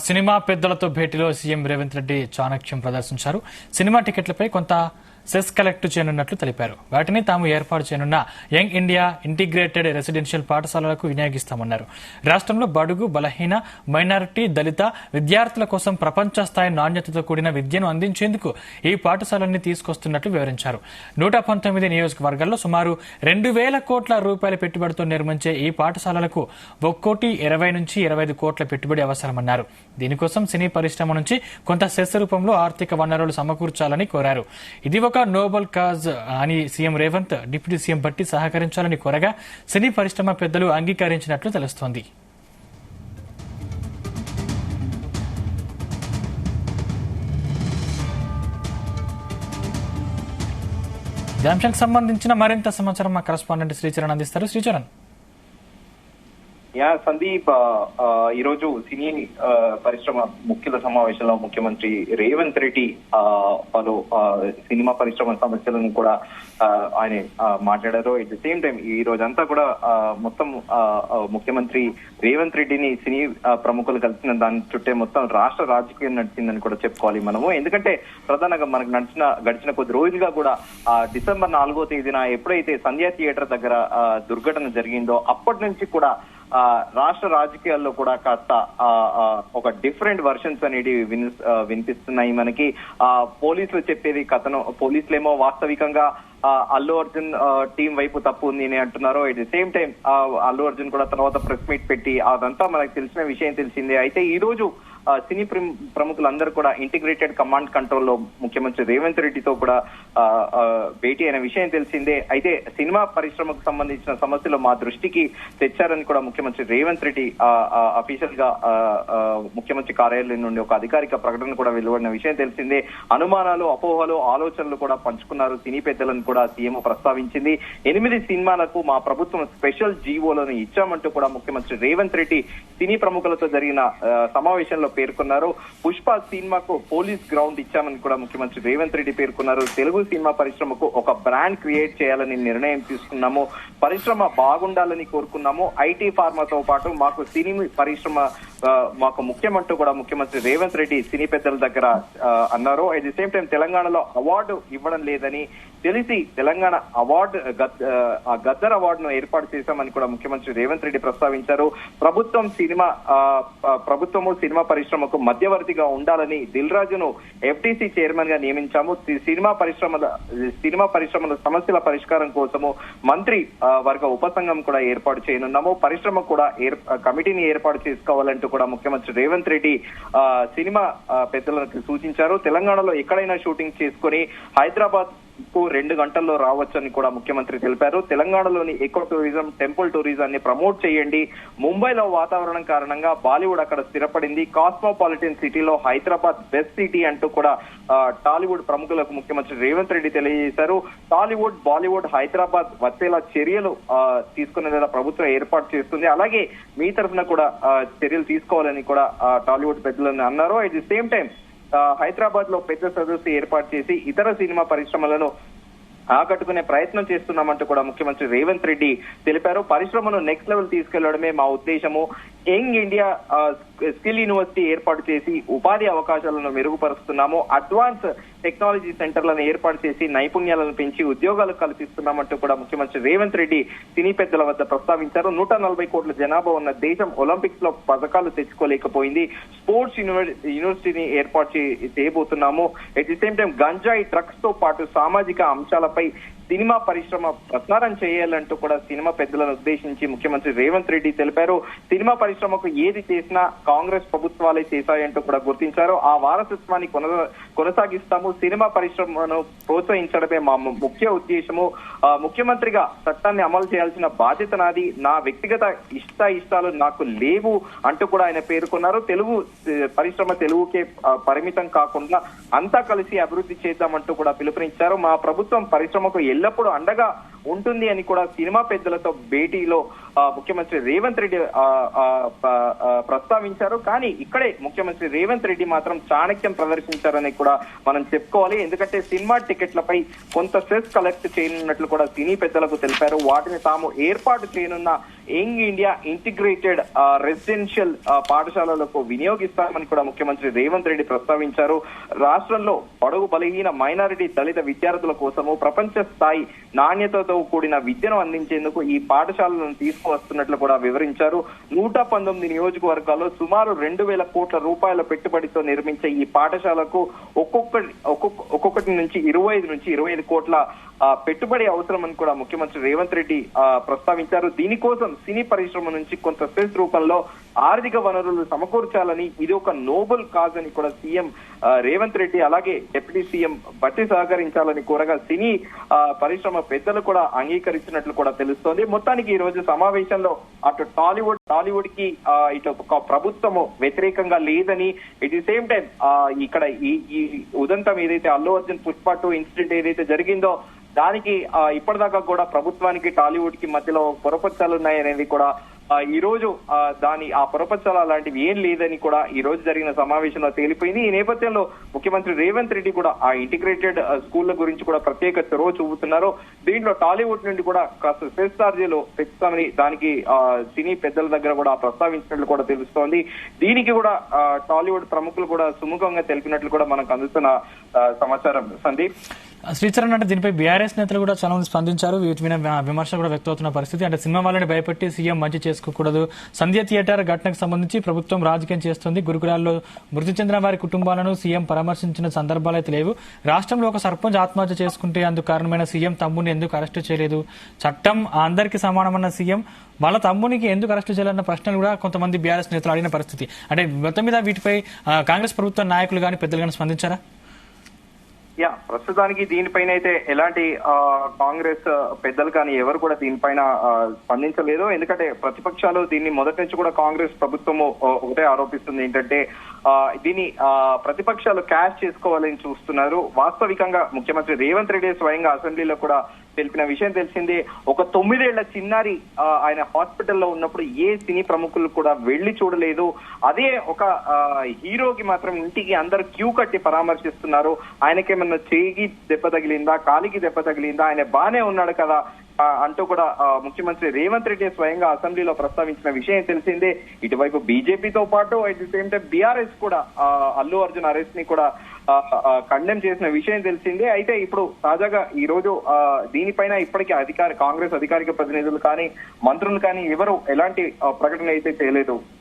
Cinema పెద్దలతో భేటీలో CM Revanth Reddy చాణక్యం ప్రదర్శించారు. సినిమా టికెట్లపై కొంత సెస్ కలెక్ట్ చేయనున్నట్లు తెలిపారు. వాటిని తాము ఏర్పాటు చేయనున్న యంగ్ ఇండియా ఇంటిగ్రేటెడ్ రెసిడెన్షియల్ పాఠశాలలకు వినియోగిస్తామన్నారు. రాష్ట్రంలో బడుగు, బలహీన, మైనారిటీ, దళిత విద్యార్థుల కోసం ప్రపంచ స్థాయి నాణ్యతతో కూడిన విద్యను అందించేందుకు ఈ పాఠశాలల్ని తీసుకొస్తున్నట్లు వివరించారు. 119 నియోజకవర్గాల్లో సుమారు 2,000 కోట్ల రూపాయల పెట్టుబడితో నిర్మించే ఈ పాఠశాలలకు 1,20 నుంచి 25 కోట్ల పెట్టుబడి అవసరమన్నారు. దీనికోసం సినీ పరిశ్రమ నుంచి కొంత సెస్ రూపంలో ఆర్థిక వనరులు సమకూర్చాలని కోరారు. ఇది ఒక నోబల్ కాజ్ అని CM Revanth deputy CM Bhatti సహకరించాలని కోరగా సినీ పరిశ్రమ పెద్దలు అంగీకరించినట్లు తెలుస్తోంది. ఈ అంశానికి సంబంధించిన మరింత సమాచారం మా కరెస్పాండెంట్ శ్రీచరణ్ అందిస్తారు. శ్రీచరణ్. సందీప్, ఈరోజు సినీ పరిశ్రమ ముఖ్యుల సమావేశంలో ముఖ్యమంత్రి రేవంత్ రెడ్డి పలు సినిమా పరిశ్రమ సమస్యలను కూడా ఆయన మాట్లాడారు. ఎట్ ది సేమ్ టైం ఈ రోజంతా కూడా మొత్తం ముఖ్యమంత్రి రేవంత్ రెడ్డిని సినీ ప్రముఖులు కలిసిన దాని చుట్టే మొత్తం రాష్ట్ర రాజకీయం నడిచిందని కూడా చెప్పుకోవాలి మనము. ఎందుకంటే ప్రధానంగా మనకు గడిచిన కొద్ది రోజులుగా కూడా డిసెంబర్ 4వ తేదీన ఎప్పుడైతే సంధ్యా థియేటర్ దగ్గర దుర్ఘటన జరిగిందో అప్పటి నుంచి కూడా రాష్ట్ర రాజకీయాల్లో కూడా కాస్త ఒక డిఫరెంట్ వర్షన్స్ అనేవి వినిపిస్తున్నాయి మనకి. పోలీసులు చెప్పేది కథను, పోలీసులేమో వాస్తవికంగా అల్లు అర్జున్ టీం వైపు తప్పు ఉంది అని అంటున్నారు. At the same time Allu Arjun కూడా తర్వాత ప్రెస్ మీట్ పెట్టి అదంతా మనకు తెలిసిన విషయం తెలిసిందే. అయితే ఈ రోజు సినీ ప్రముఖులందరూ కూడా ఇంటిగ్రేటెడ్ కమాండ్ కంట్రోల్ లో ముఖ్యమంత్రి రేవంత్ రెడ్డితో కూడా భేటీ అయిన విషయం తెలిసిందే. అయితే సినిమా పరిశ్రమకు సంబంధించిన సమస్యలు మా దృష్టికి తెచ్చారని కూడా ముఖ్యమంత్రి రేవంత్ రెడ్డి అఫీషియల్ గా ముఖ్యమంత్రి కార్యాలయం నుండి ఒక అధికారిక ప్రకటన కూడా వెలువడిన విషయం తెలిసిందే. అనుమానాలు, అపోహలు, ఆలోచనలు కూడా పంచుకున్నారు. సినీ పెద్దలను కూడా సీఎం ప్రస్తావించింది. 8 సినిమాలకు మా ప్రభుత్వం స్పెషల్ జీవోలను ఇచ్చామంటూ కూడా ముఖ్యమంత్రి రేవంత్ రెడ్డి సినీ ప్రముఖులతో జరిగిన సమావేశంలో పేర్కొన్నారు. పుష్ప సినిమాకు పోలీస్ గ్రౌండ్ ఇచ్చామని కూడా ముఖ్యమంత్రి రేవంత్ రెడ్డి పేర్కొన్నారు. తెలుగు సినిమా పరిశ్రమకు ఒక బ్రాండ్ క్రియేట్ చేయాలని నిర్ణయం తీసుకున్నాము. పరిశ్రమ బాగుండాలని కోరుకున్నాము. ఐటీ ఫార్మాతో పాటు మాకు సినీ పరిశ్రమ మాకు ముఖ్యమంటూ కూడా ముఖ్యమంత్రి రేవంత్ రెడ్డి సినీ పెద్దల దగ్గర అన్నారు. అట్ ది సేమ్ టైం తెలంగాణలో అవార్డు ఇవ్వడం లేదని తెలిసి తెలంగాణ అవార్డు గద్దర్ అవార్డును ఏర్పాటు చేశామని కూడా ముఖ్యమంత్రి రేవంత్ రెడ్డి ప్రస్తావించారు. ప్రభుత్వము సినిమా పరిశ్రమకు మధ్యవర్తిగా ఉండాలని దిల్ రాజును ఎఫ్టీసీ చైర్మన్ గా నియమించాము. సినిమా పరిశ్రమల సమస్యల పరిష్కారం కోసము మంత్రి వర్గ ఉపసంఘం కూడా ఏర్పాటు చేయనున్నాము. పరిశ్రమ కూడా కమిటీని ఏర్పాటు చేసుకోవాలంటూ కూడా ముఖ్యమంత్రి రేవంత్ రెడ్డి సినిమా పెద్దలకు సూచించారు. తెలంగాణలో ఎక్కడైనా షూటింగ్ చేసుకుని హైదరాబాద్ కు 2 గంటల్లో రావచ్చని కూడా ముఖ్యమంత్రి తెలిపారు. తెలంగాణలోని ఎకో టూరిజం, టెంపుల్ టూరిజాన్ని ప్రమోట్ చేయండి. ముంబైలో వాతావరణం కారణంగా బాలీవుడ్ అక్కడ స్థిరపడింది. కాస్మోపాలిటన్ సిటీలో హైదరాబాద్ బెస్ట్ సిటీ అంటూ కూడా టాలీవుడ్ ప్రముఖులకు ముఖ్యమంత్రి రేవంత్ రెడ్డి తెలియజేశారు. టాలీవుడ్, బాలీవుడ్ హైదరాబాద్ వచ్చేలా చర్యలు తీసుకునేలా ప్రభుత్వం ఏర్పాటు చేస్తుంది. అలాగే మీ తరఫున కూడా చర్యలు తీసుకోవాలని కూడా టాలీవుడ్ పెద్దలని అన్నారు. At the same time Hyderabad లో పెద్ద సదస్సు ఏర్పాటు చేసి ఇతర సినిమా పరిశ్రమలను ఆకట్టుకునే ప్రయత్నం చేస్తున్నామంటూ కూడా ముఖ్యమంత్రి రేవంత్ రెడ్డి తెలిపారు. పరిశ్రమను నెక్స్ట్ లెవెల్ తీసుకెళ్లడమే మా ఉద్దేశము. యంగ్ ఇండియా స్కిల్ యూనివర్సిటీ ఏర్పాటు చేసి ఉపాధి అవకాశాలను మెరుగుపరుస్తున్నాము. అడ్వాన్స్ టెక్నాలజీ సెంటర్లను ఏర్పాటు చేసి నైపుణ్యాలను పెంచి ఉద్యోగాలు కల్పిస్తున్నామంటూ కూడా ముఖ్యమంత్రి రేవంత్ రెడ్డి సినీ పెద్దల వద్ద ప్రస్తావించారు. 140 కోట్ల జనాభా ఉన్న దేశం ఒలింపిక్స్ లో పథకాలు తెచ్చుకోలేకపోయింది. స్పోర్ట్స్ యూనివర్సిటీని ఏర్పాటు చేయబోతున్నాము. ఎట్ ది సేమ్ టైం గంజాయి, డ్రగ్స్ తో పాటు సామాజిక అంశాలపై సినిమా పరిశ్రమ ప్రసారం చేయాలంటూ కూడా సినిమా పెద్దలను ఉద్దేశించి ముఖ్యమంత్రి రేవంత్ రెడ్డి తెలిపారు. సినిమా పరిశ్రమకు ఏది చేసినా కాంగ్రెస్ ప్రభుత్వాలే చేశాయంటూ కూడా గుర్తించారు. ఆ వారసత్వాన్ని కొనసాగిస్తాము. సినిమా పరిశ్రమను ప్రోత్సహించడమే మా ముఖ్య ఉద్దేశము. ముఖ్యమంత్రిగా చట్టాన్ని అమలు చేయాల్సిన బాధ్యత నాది. నా వ్యక్తిగత ఇష్టాలు నాకు లేవు అంటూ కూడా ఆయన పేర్కొన్నారు. తెలుగు పరిశ్రమ తెలుగుకే పరిమితం కాకుండా అంతా కలిసి అభివృద్ధి చేద్దామంటూ కూడా పిలుపునిచ్చారు. మా ప్రభుత్వం పరిశ్రమకు ఎల్లప్పుడూ అండగా ఉంటుంది అని కూడా సినిమా పెద్దలతో భేటీలో ముఖ్యమంత్రి రేవంత్ రెడ్డి ప్రస్తావించారు. కానీ ఇక్కడే ముఖ్యమంత్రి రేవంత్ రెడ్డి మాత్రం చాణక్యం ప్రదర్శించారని కూడా మనం చెప్పుకోవాలి. ఎందుకంటే సినిమా టికెట్లపై కొంత సెస్ కలెక్ట్ చేయనున్నట్లు కూడా సినీ పెద్దలకు తెలిపారు. వాటిని తాము ఏర్పాటు చేయనున్న యంగ్ ఇండియా ఇంటిగ్రేటెడ్ రెసిడెన్షియల్ పాఠశాలలకు వినియోగిస్తామని కూడా ముఖ్యమంత్రి రేవంత్ రెడ్డి ప్రస్తావించారు. రాష్ట్రంలో బడుగు బలహీన మైనారిటీ దళిత విద్యార్థుల కోసము ప్రపంచ స్థాయి నాణ్యతతో కూడిన విద్యను అందించేందుకు ఈ పాఠశాలను తీసుకువస్తున్నట్లు కూడా వివరించారు. 119 నియోజకవర్గాల్లో సుమారు 2,000 కోట్ల రూపాయల పెట్టుబడితో నిర్మించే ఈ పాఠశాలకు ఒక్కొక్కటి నుంచి 25 కోట్ల పెట్టుబడి అవసరమని కూడా ముఖ్యమంత్రి రేవంత్ రెడ్డి ప్రస్తావించారు. దీనికోసం సినీ పరిశ్రమ నుంచి కొంత సెస్ రూపంలో ఆర్థిక వనరులు సమకూర్చాలని, ఇది ఒక నోబెల్ కాజ్ అని కూడా సీఎం రేవంత్ రెడ్డి అలాగే డిప్యూటీ సీఎం బట్టి సహకరించాలని కోరగా సినీ పరిశ్రమ పెద్దలు కూడా అంగీకరించినట్లు కూడా తెలుస్తోంది. మొత్తానికి ఈ రోజు సమావేశంలో అటు టాలీవుడ్ కి ఇటు ఒక ప్రభుత్వము వ్యతిరేకంగా లేదని, ఎట్ ది సేమ్ టైం ఇక్కడ ఈ ఉదంతం ఏదైతే అల్లు అర్జున్ పుష్ప 2 ఇన్సిడెంట్ ఏదైతే జరిగిందో దానికి ఇప్పటిదాకా కూడా ప్రభుత్వానికి టాలీవుడ్ కి మధ్యలో పొరపచ్చాలు ఉన్నాయనేది కూడా ఈ రోజు ఆ పొరపచ్చాలు అలాంటివి ఏం లేదని కూడా ఈ రోజు జరిగిన సమావేశంలో తేలిపోయింది. ఈ నేపథ్యంలో ముఖ్యమంత్రి రేవంత్ రెడ్డి కూడా ఆ ఇంటిగ్రేటెడ్ స్కూళ్ల గురించి కూడా ప్రత్యేక చొరవ చూపుతున్నారు. దీంట్లో టాలీవుడ్ నుండి కూడా కాస్త సెస్ ఛార్జీలు పెంచుతామని దానికి సినీ పెద్దల దగ్గర కూడా ప్రస్తావించినట్లు కూడా తెలుస్తోంది. దీనికి కూడా టాలీవుడ్ ప్రముఖులు కూడా సుముఖంగా తెలిపినట్లు కూడా మనకు అందుతున్న సమాచారం. సందీప్, శ్రీచరణ్, అంటే దీనిపై బీఆర్ఎస్ నేతలు కూడా చాలా మంది స్పందించారు. వీటి మీద విమర్శలు కూడా వ్యక్తమవుతున్న పరిస్థితి. అంటే సినిమా వాళ్ళని భయపెట్టి సీఎం మంచి చేసుకోకూడదు, సంధ్య థియేటర్ ఘటనకు సంబంధించి ప్రభుత్వం రాజకీయం చేస్తుంది, గురుకులాల్లో మృతి చెందిన వారి కుటుంబాలను సీఎం పరామర్శించిన సందర్భాలు అయితే లేవు, రాష్ట్రంలో ఒక సర్పంచ్ ఆత్మహత్య చేసుకుంటే అందుకు కారణమైన సీఎం తమ్ముడిని ఎందుకు అరెస్టు చేయలేదు, చట్టం అందరికీ సమానమన్న సీఎం వాళ్ళ తమ్మునికి ఎందుకు అరెస్టు చేయాలన్న ప్రశ్నలు కూడా కొంతమంది బీఆర్ఎస్ నేతలు అడిగిన పరిస్థితి. అంటే మొత్తం మీద వీటిపై కాంగ్రెస్ ప్రభుత్వ నాయకులు కానీ పెద్దలు కానీ స్పందించారా? ప్రస్తుతానికి దీనిపైన అయితే ఎలాంటి కాంగ్రెస్ పెద్దలు కానీ ఎవరు కూడా దీనిపైన స్పందించలేదు. ఎందుకంటే ప్రతిపక్షాలు దీన్ని మొదటి నుంచి కూడా కాంగ్రెస్ ప్రభుత్వము ఒకటే ఆరోపిస్తుంది ఏంటంటే దీన్ని ప్రతిపక్షాలు క్యాష్ చేసుకోవాలని చూస్తున్నారు. వాస్తవికంగా ముఖ్యమంత్రి రేవంత్ రెడ్డి స్వయంగా అసెంబ్లీలో కూడా తెలిపిన విషయం తెలిసిందే. ఒక 9 ఏళ్ల చిన్నారి ఆయన హాస్పిటల్లో ఉన్నప్పుడు ఏ సినీ ప్రముఖులు కూడా వెళ్లి చూడలేదు. అదే ఒక హీరోకి మాత్రం ఇంటికి అందరు క్యూ కట్టి పరామర్శిస్తున్నారు. ఆయనకేమన్నా చేయికి దెబ్బ తగిలిందా, కాలికి దెబ్బ తగిలిందా, ఆయన బానే ఉన్నాడు కదా అంటూ కూడా ముఖ్యమంత్రి రేవంత్ రెడ్డి స్వయంగా అసెంబ్లీలో ప్రస్తావించిన విషయం తెలిసిందే. ఇటువైపు బీజేపీతో పాటు at the same time BRS కూడా అల్లు అర్జున్ అరెస్ట్ ని కూడా కండెమ్ చేసిన విషయం తెలిసిందే. అయితే ఇప్పుడు తాజాగా ఈ రోజు దీనిపైన ఇప్పటికీ కాంగ్రెస్ అధికారిక ప్రతినిధులు కానీ మంత్రులు కానీ ఎవరు ఎలాంటి ప్రకటన అయితే చేయలేదు.